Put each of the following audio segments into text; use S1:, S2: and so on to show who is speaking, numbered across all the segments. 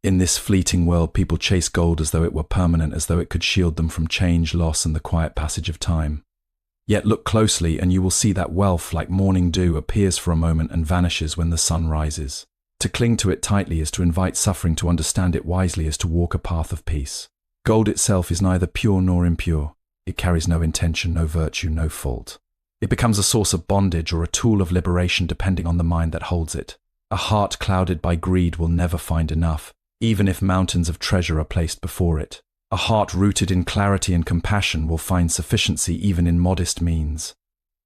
S1: In this fleeting world, people chase gold as though it were permanent, as though it could shield them from change, loss, and the quiet passage of time. Yet look closely and you will see that wealth, like morning dew, appears for a moment and vanishes when the sun rises. To cling to it tightly is to invite suffering, to understand it wisely is to walk a path of peace. Gold itself is neither pure nor impure. It carries no intention, no virtue, no fault. It becomes a source of bondage or a tool of liberation depending on the mind that holds it. A heart clouded by greed will never find enough, even if mountains of treasure are placed before it. A heart rooted in clarity and compassion will find sufficiency even in modest means.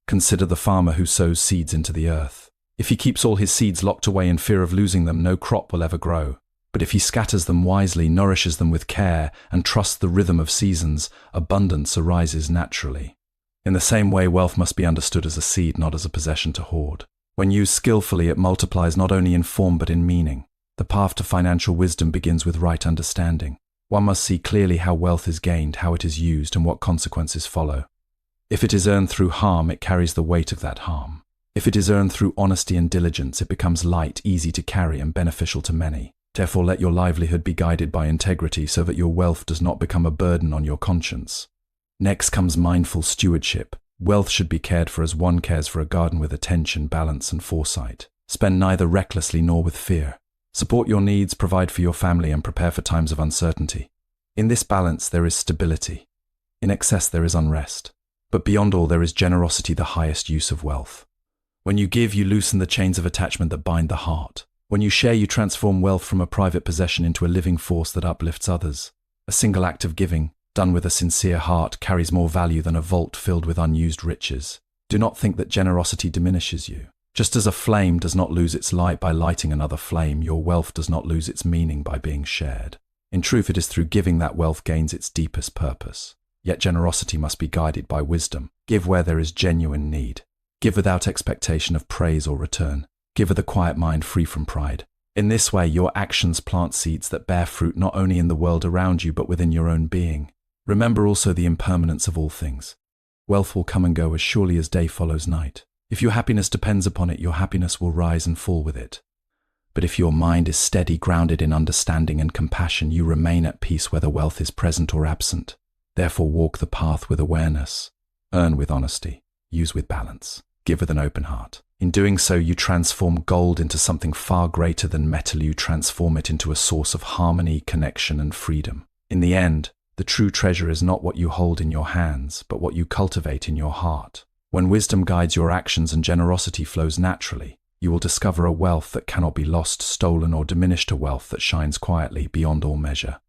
S1: Consider the farmer who sows seeds into the earth. If he keeps all his seeds locked away in fear of losing them, no crop will ever grow. But if he scatters them wisely, nourishes them with care, and trusts the rhythm of seasons, abundance arises naturally. In the same way, wealth must be understood as a seed, not as a possession to hoard. When used skillfully, it multiplies not only in form but in meaning. The path to financial wisdom begins with right understanding. One must see clearly how wealth is gained, how it is used, and what consequences follow. If it is earned through harm, it carries the weight of that harm. If it is earned through honesty and diligence, it becomes light, easy to carry, and beneficial to many. Therefore, let your livelihood be guided by integrity so that your wealth does not become a burden on your conscience. Next comes mindful stewardship. Wealth should be cared for as one cares for a garden, with attention, balance, and foresight. Spend neither recklessly nor with fear. Support your needs, provide for your family, and prepare for times of uncertainty. In this balance, there is stability. In excess, there is unrest. But beyond all, there is generosity, the highest use of wealth. When you give, you loosen the chains of attachment that bind the heart. When you share, you transform wealth from a private possession into a living force that uplifts others. A single act of giving, done with a sincere heart, carries more value than a vault filled with unused riches. Do not think that generosity diminishes you. Just as a flame does not lose its light by lighting another flame, your wealth does not lose its meaning by being shared. In truth, it is through giving that wealth gains its deepest purpose. Yet generosity must be guided by wisdom. Give where there is genuine need. Give without expectation of praise or return. Give with a quiet mind free from pride. In this way, your actions plant seeds that bear fruit not only in the world around you but within your own being. Remember also the impermanence of all things. Wealth will come and go as surely as day follows night. If your happiness depends upon it, your happiness will rise and fall with it. But if your mind is steady, grounded in understanding and compassion, you remain at peace whether wealth is present or absent. Therefore, walk the path with awareness. Earn with honesty. Use with balance. Give with an open heart. In doing so, you transform gold into something far greater than metal. You transform it into a source of harmony, connection, and freedom. In the end, the true treasure is not what you hold in your hands, but what you cultivate in your heart. When wisdom guides your actions and generosity flows naturally, you will discover a wealth that cannot be lost, stolen, or diminished, a wealth that shines quietly beyond all measure.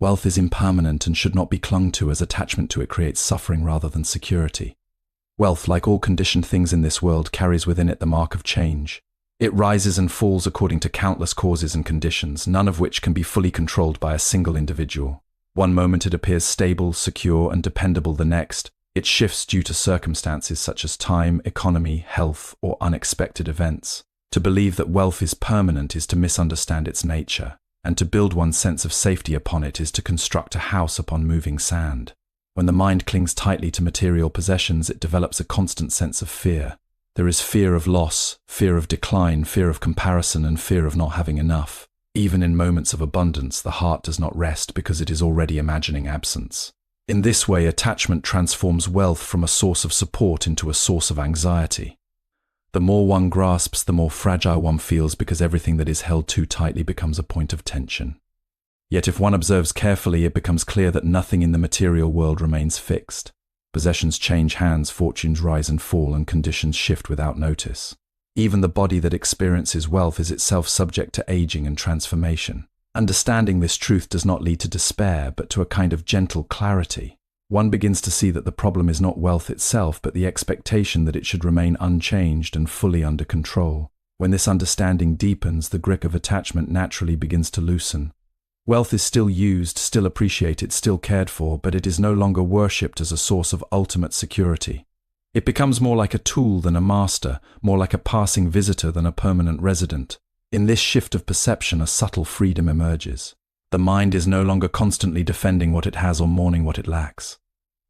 S1: Wealth is impermanent and should not be clung to, as attachment to it creates suffering rather than security. Wealth, like all conditioned things in this world, carries within it the mark of change. It rises and falls according to countless causes and conditions, none of which can be fully controlled by a single individual. One moment it appears stable, secure, and dependable. The next, it shifts due to circumstances such as time, economy, health, or unexpected events. To believe that wealth is permanent is to misunderstand its nature, and to build one's sense of safety upon it is to construct a house upon moving sand. When the mind clings tightly to material possessions, it develops a constant sense of fear. There is fear of loss, fear of decline, fear of comparison, and fear of not having enough. Even in moments of abundance, the heart does not rest because it is already imagining absence. In this way, attachment transforms wealth from a source of support into a source of anxiety. The more one grasps, the more fragile one feels, because everything that is held too tightly becomes a point of tension. Yet if one observes carefully, it becomes clear that nothing in the material world remains fixed. Possessions change hands, fortunes rise and fall, and conditions shift without notice. Even the body that experiences wealth is itself subject to aging and transformation. Understanding this truth does not lead to despair, but to a kind of gentle clarity. One begins to see that the problem is not wealth itself, but the expectation that it should remain unchanged and fully under control. When this understanding deepens, the grip of attachment naturally begins to loosen. Wealth is still used, still appreciated, still cared for, but it is no longer worshipped as a source of ultimate security. It becomes more like a tool than a master, more like a passing visitor than a permanent resident. In this shift of perception, a subtle freedom emerges. The mind is no longer constantly defending what it has or mourning what it lacks.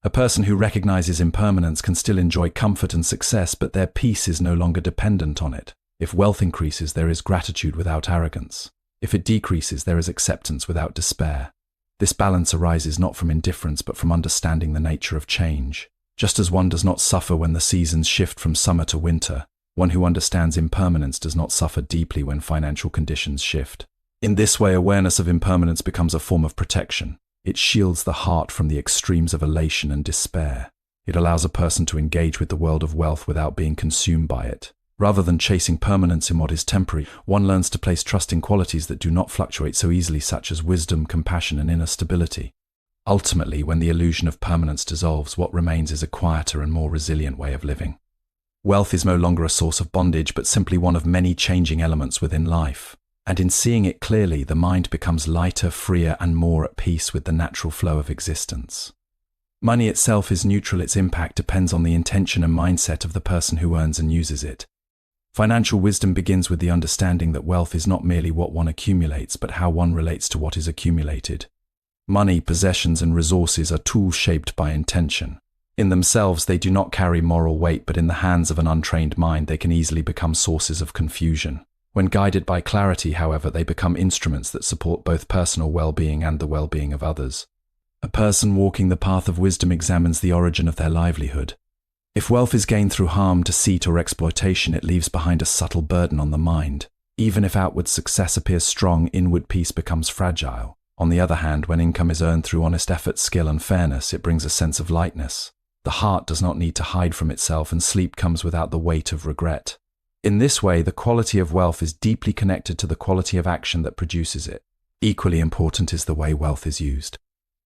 S1: A person who recognizes impermanence can still enjoy comfort and success, but their peace is no longer dependent on it. If wealth increases, there is gratitude without arrogance. If it decreases, there is acceptance without despair. This balance arises not from indifference but from understanding the nature of change. Just as one does not suffer when the seasons shift from summer to winter, one who understands impermanence does not suffer deeply when financial conditions shift. In this way, awareness of impermanence becomes a form of protection. It shields the heart from the extremes of elation and despair. It allows a person to engage with the world of wealth without being consumed by it. Rather than chasing permanence in what is temporary, one learns to place trust in qualities that do not fluctuate so easily, such as wisdom, compassion, and inner stability. Ultimately, when the illusion of permanence dissolves, what remains is a quieter and more resilient way of living. Wealth is no longer a source of bondage, but simply one of many changing elements within life. And in seeing it clearly, the mind becomes lighter, freer, and more at peace with the natural flow of existence. Money itself is neutral. Its impact depends on the intention and mindset of the person who earns and uses it. Financial wisdom begins with the understanding that wealth is not merely what one accumulates, but how one relates to what is accumulated. Money, possessions, and resources are tools shaped by intention. In themselves, they do not carry moral weight, but in the hands of an untrained mind, they can easily become sources of confusion. When guided by clarity, however, they become instruments that support both personal well-being and the well-being of others. A person walking the path of wisdom examines the origin of their livelihood. If wealth is gained through harm, deceit, or exploitation, it leaves behind a subtle burden on the mind. Even if outward success appears strong, inward peace becomes fragile. On the other hand, when income is earned through honest effort, skill, and fairness, it brings a sense of lightness. The heart does not need to hide from itself, and sleep comes without the weight of regret. In this way, the quality of wealth is deeply connected to the quality of action that produces it. Equally important is the way wealth is used.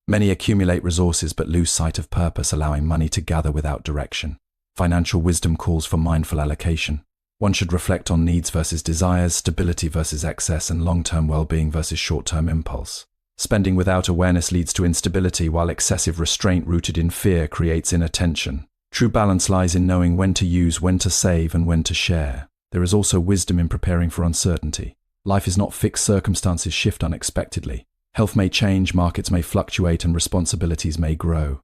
S1: Many accumulate resources but lose sight of purpose, allowing money to gather without direction. Financial wisdom calls for mindful allocation. One should reflect on needs versus desires, stability versus excess, and long-term well-being versus short-term impulse. Spending without awareness leads to instability, while excessive restraint rooted in fear creates inattention. True balance lies in knowing when to use, when to save, and when to share. There is also wisdom in preparing for uncertainty. Life is not fixed, circumstances shift unexpectedly. Health may change, markets may fluctuate, and responsibilities may grow.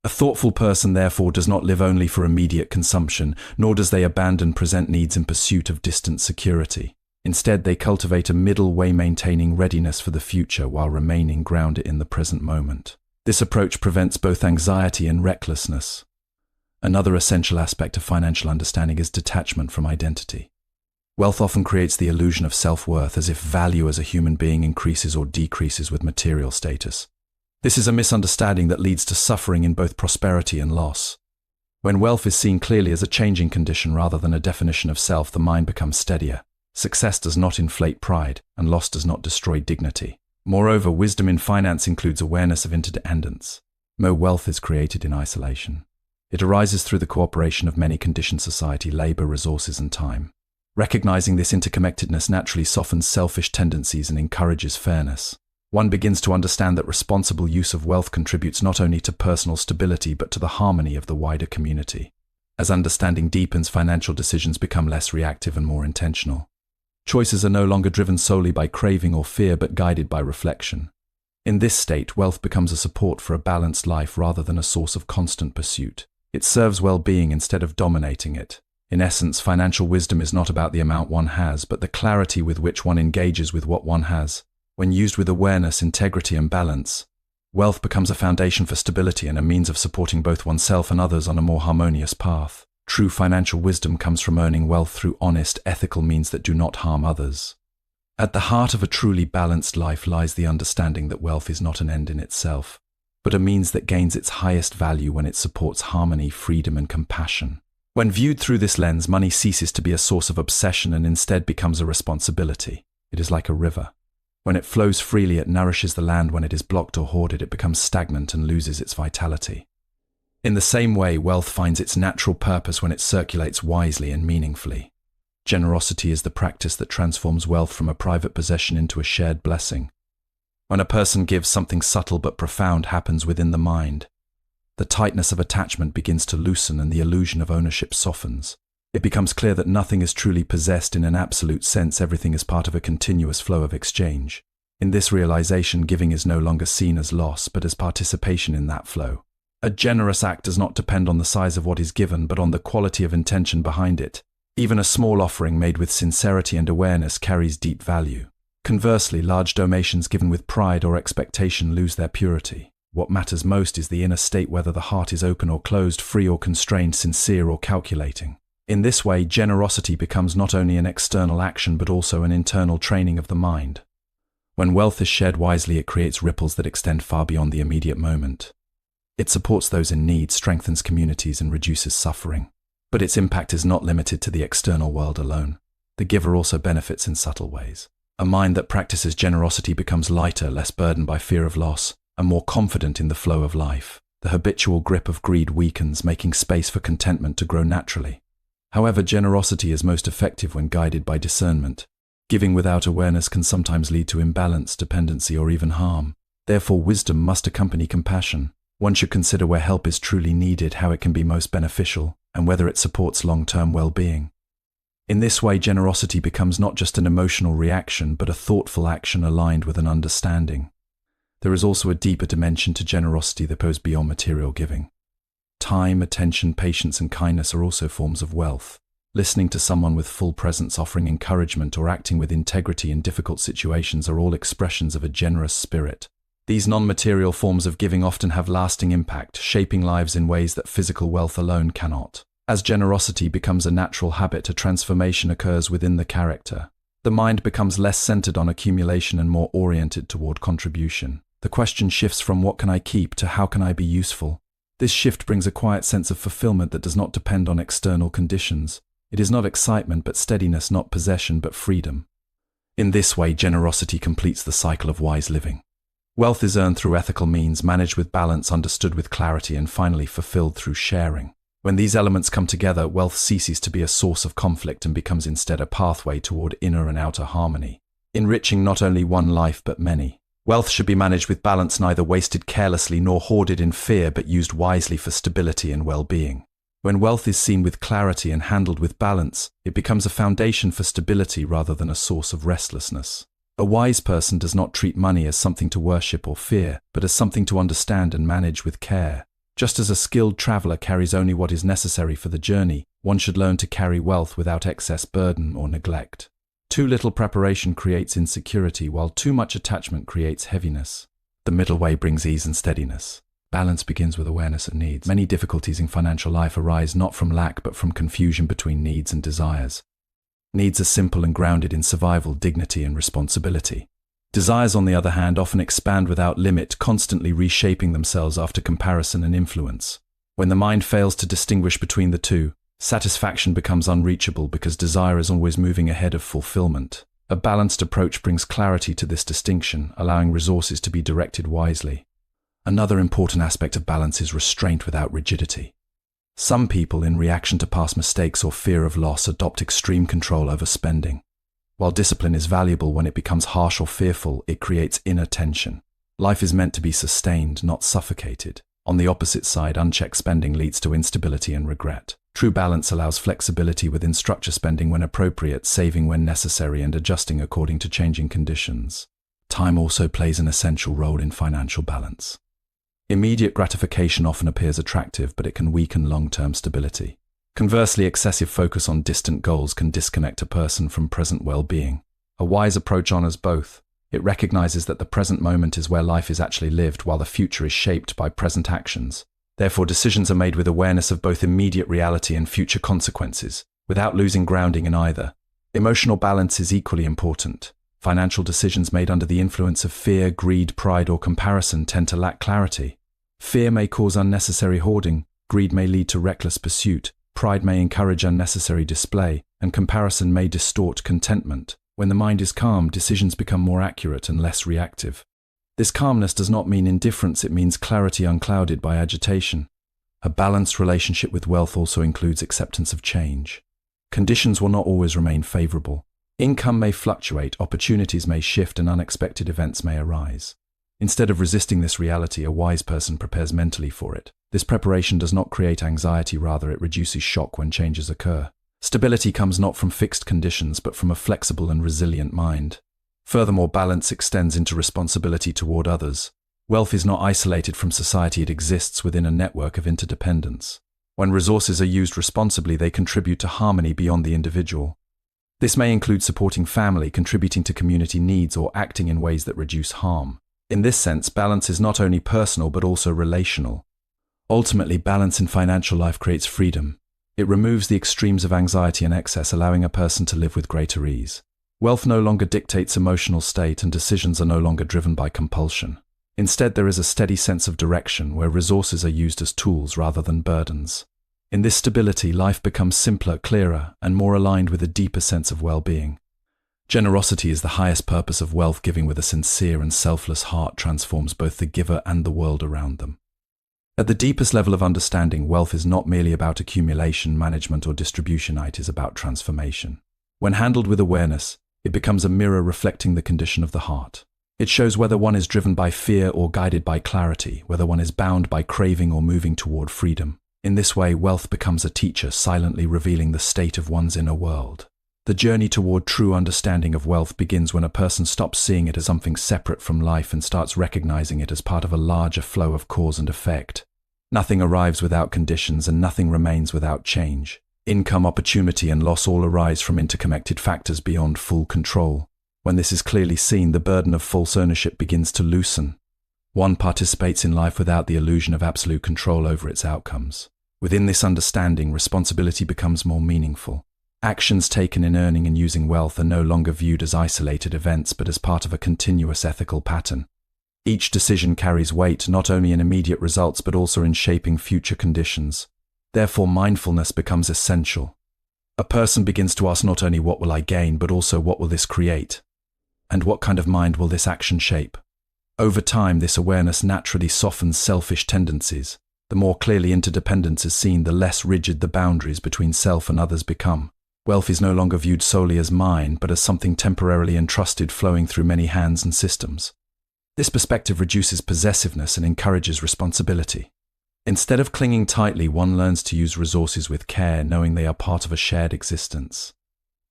S1: A thoughtful person, therefore, does not live only for immediate consumption, nor does they abandon present needs in pursuit of distant security. Instead, they cultivate a middle way, maintaining readiness for the future while remaining grounded in the present moment. This approach prevents both anxiety and recklessness. Another essential aspect of financial understanding is detachment from identity. Wealth often creates the illusion of self-worth, as if value as a human being increases or decreases with material status. This is a misunderstanding that leads to suffering in both prosperity and loss. When wealth is seen clearly as a changing condition rather than a definition of self, the mind becomes steadier. Success does not inflate pride, and loss does not destroy dignity. Moreover, wisdom in finance includes awareness of interdependence. No wealth is created in isolation. It arises through the cooperation of many conditioned society, labor, resources, and time. Recognizing this interconnectedness naturally softens selfish tendencies and encourages fairness. One begins to understand that responsible use of wealth contributes not only to personal stability but to the harmony of the wider community. As understanding deepens, financial decisions become less reactive and more intentional. Choices are no longer driven solely by craving or fear but guided by reflection. In this state, wealth becomes a support for a balanced life rather than a source of constant pursuit. It serves well-being instead of dominating it. In essence, financial wisdom is not about the amount one has, but the clarity with which one engages with what one has. When used with awareness, integrity, and balance, wealth becomes a foundation for stability and a means of supporting both oneself and others on a more harmonious path. True financial wisdom comes from earning wealth through honest, ethical means that do not harm others. At the heart of a truly balanced life lies the understanding that wealth is not an end in itself, but a means that gains its highest value when it supports harmony, freedom, and compassion. When viewed through this lens, money ceases to be a source of obsession and instead becomes a responsibility. It is like a river. When it flows freely, it nourishes the land. When it is blocked or hoarded, it becomes stagnant and loses its vitality. In the same way, wealth finds its natural purpose when it circulates wisely and meaningfully. Generosity is the practice that transforms wealth from a private possession into a shared blessing. When a person gives, something subtle but profound happens within the mind. The tightness of attachment begins to loosen and the illusion of ownership softens. It becomes clear that nothing is truly possessed in an absolute sense. Everything is part of a continuous flow of exchange. In this realization, giving is no longer seen as loss, but as participation in that flow. A generous act does not depend on the size of what is given, but on the quality of intention behind it. Even a small offering made with sincerity and awareness carries deep value. Conversely, large donations given with pride or expectation lose their purity. What matters most is the inner state, whether the heart is open or closed, free or constrained, sincere or calculating. In this way, generosity becomes not only an external action but also an internal training of the mind. When wealth is shared wisely, it creates ripples that extend far beyond the immediate moment. It supports those in need, strengthens communities, and reduces suffering. But its impact is not limited to the external world alone. The giver also benefits in subtle ways. A mind that practices generosity becomes lighter, less burdened by fear of loss, and more confident in the flow of life. The habitual grip of greed weakens, making space for contentment to grow naturally. However, generosity is most effective when guided by discernment. Giving without awareness can sometimes lead to imbalance, dependency, or even harm. Therefore, wisdom must accompany compassion. One should consider where help is truly needed, how it can be most beneficial, and whether it supports long-term well-being. In this way, generosity becomes not just an emotional reaction, but a thoughtful action aligned with an understanding. There is also a deeper dimension to generosity that goes beyond material giving. Time, attention, patience, and kindness are also forms of wealth. Listening to someone with full presence, offering encouragement, or acting with integrity in difficult situations are all expressions of a generous spirit. These non-material forms of giving often have lasting impact, shaping lives in ways that physical wealth alone cannot. As generosity becomes a natural habit, a transformation occurs within the character. The mind becomes less centered on accumulation and more oriented toward contribution. The question shifts from what can I keep to how can I be useful. This shift brings a quiet sense of fulfillment that does not depend on external conditions. It is not excitement but steadiness, not possession but freedom. In this way, generosity completes the cycle of wise living. Wealth is earned through ethical means, managed with balance, understood with clarity, and finally fulfilled through sharing. When these elements come together, wealth ceases to be a source of conflict and becomes instead a pathway toward inner and outer harmony, enriching not only one life but many. Wealth should be managed with balance, neither wasted carelessly nor hoarded in fear, but used wisely for stability and well-being. When wealth is seen with clarity and handled with balance, it becomes a foundation for stability rather than a source of restlessness. A wise person does not treat money as something to worship or fear, but as something to understand and manage with care. Just as a skilled traveler carries only what is necessary for the journey, one should learn to carry wealth without excess burden or neglect. Too little preparation creates insecurity, while too much attachment creates heaviness. The middle way brings ease and steadiness. Balance begins with awareness of needs. Many difficulties in financial life arise not from lack but from confusion between needs and desires. Needs are simple and grounded in survival, dignity, and responsibility. Desires, on the other hand, often expand without limit, constantly reshaping themselves after comparison and influence. When the mind fails to distinguish between the two, satisfaction becomes unreachable because desire is always moving ahead of fulfillment. A balanced approach brings clarity to this distinction, allowing resources to be directed wisely. Another important aspect of balance is restraint without rigidity. Some people, in reaction to past mistakes or fear of loss, adopt extreme control over spending. While discipline is valuable, when it becomes harsh or fearful, it creates inner tension. Life is meant to be sustained, not suffocated. On the opposite side, unchecked spending leads to instability and regret. True balance allows flexibility within structure, spending when appropriate, saving when necessary, and adjusting according to changing conditions. Time also plays an essential role in financial balance. Immediate gratification often appears attractive, but it can weaken long-term stability. Conversely, excessive focus on distant goals can disconnect a person from present well-being. A wise approach honors both. It recognizes that the present moment is where life is actually lived, while the future is shaped by present actions. Therefore, decisions are made with awareness of both immediate reality and future consequences, without losing grounding in either. Emotional balance is equally important. Financial decisions made under the influence of fear, greed, pride, or comparison tend to lack clarity. Fear may cause unnecessary hoarding, greed may lead to reckless pursuit, pride may encourage unnecessary display, and comparison may distort contentment. When the mind is calm, decisions become more accurate and less reactive. This calmness does not mean indifference, it means clarity unclouded by agitation. A balanced relationship with wealth also includes acceptance of change. Conditions will not always remain favorable. Income may fluctuate, opportunities may shift, and unexpected events may arise. Instead of resisting this reality, a wise person prepares mentally for it. This preparation does not create anxiety, rather it reduces shock when changes occur. Stability comes not from fixed conditions, but from a flexible and resilient mind. Furthermore, balance extends into responsibility toward others. Wealth is not isolated from society, it exists within a network of interdependence. When resources are used responsibly, they contribute to harmony beyond the individual. This may include supporting family, contributing to community needs, or acting in ways that reduce harm. In this sense, balance is not only personal but also relational. Ultimately, balance in financial life creates freedom. It removes the extremes of anxiety and excess, allowing a person to live with greater ease. Wealth no longer dictates emotional state, and decisions are no longer driven by compulsion. Instead, there is a steady sense of direction where resources are used as tools rather than burdens. In this stability, life becomes simpler, clearer, and more aligned with a deeper sense of well-being. Generosity is the highest purpose of wealth. Giving with a sincere and selfless heart transforms both the giver and the world around them. At the deepest level of understanding, wealth is not merely about accumulation, management, or distribution. It is about transformation. When handled with awareness, it becomes a mirror reflecting the condition of the heart. It shows whether one is driven by fear or guided by clarity, whether one is bound by craving or moving toward freedom. In this way, wealth becomes a teacher, silently revealing the state of one's inner world. The journey toward true understanding of wealth begins when a person stops seeing it as something separate from life and starts recognizing it as part of a larger flow of cause and effect. Nothing arrives without conditions, and nothing remains without change. Income, opportunity, and loss all arise from interconnected factors beyond full control. When this is clearly seen, the burden of false ownership begins to loosen. One participates in life without the illusion of absolute control over its outcomes. Within this understanding, responsibility becomes more meaningful. Actions taken in earning and using wealth are no longer viewed as isolated events, but as part of a continuous ethical pattern. Each decision carries weight, not only in immediate results but also in shaping future conditions. Therefore, mindfulness becomes essential. A person begins to ask not only what will I gain, but also what will this create? And what kind of mind will this action shape? Over time, this awareness naturally softens selfish tendencies. The more clearly interdependence is seen, the less rigid the boundaries between self and others become. Wealth is no longer viewed solely as mine, but as something temporarily entrusted, flowing through many hands and systems. This perspective reduces possessiveness and encourages responsibility. Instead of clinging tightly, one learns to use resources with care, knowing they are part of a shared existence.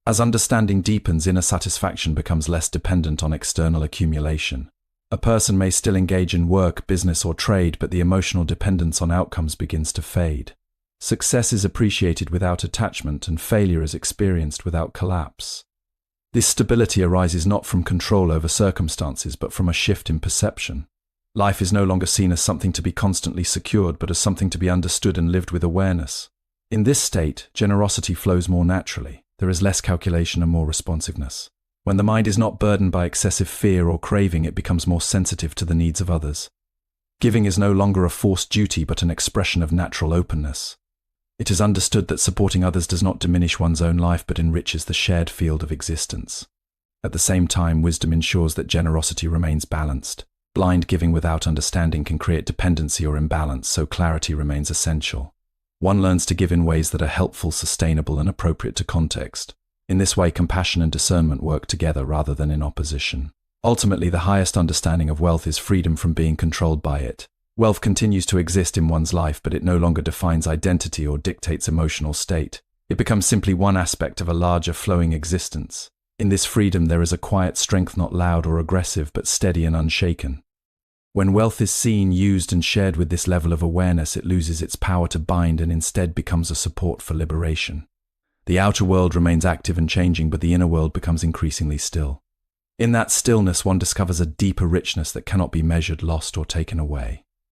S1: As understanding deepens, inner satisfaction becomes less dependent on external accumulation. A person may still engage in work, business, or trade, but the emotional dependence on outcomes begins to fade. Success is appreciated without attachment, and failure is experienced without collapse. This stability arises not from control over circumstances, but from a shift in perception. Life is no longer seen as something to be constantly secured, but as something to be understood and lived with awareness. In this state, generosity flows more naturally. There is less calculation and more responsiveness. When the mind is not burdened by excessive fear or craving, it becomes more sensitive to the needs of others. Giving is no longer a forced duty, but an expression of natural openness. It is understood that supporting others does not diminish one's own life, but enriches the shared field of existence. At the same time, wisdom ensures that generosity remains balanced. Blind giving without understanding can create dependency or imbalance, so clarity remains essential. One learns to give in ways that are helpful, sustainable, and appropriate to context. In this way, compassion and discernment work together rather than in opposition. Ultimately, the highest understanding of wealth is freedom from being controlled by it. Wealth continues to exist in one's life, but it no longer defines identity or dictates emotional state. It becomes simply one aspect of a larger, flowing existence. In this freedom, there is a quiet strength, not loud or aggressive, but steady and unshaken. When wealth is seen, used, and shared with this level of awareness, it loses its power to bind and instead becomes a support for liberation. The outer world remains active and changing, but the inner world becomes increasingly still. In that stillness, one discovers a deeper richness that cannot be measured, lost, or taken away.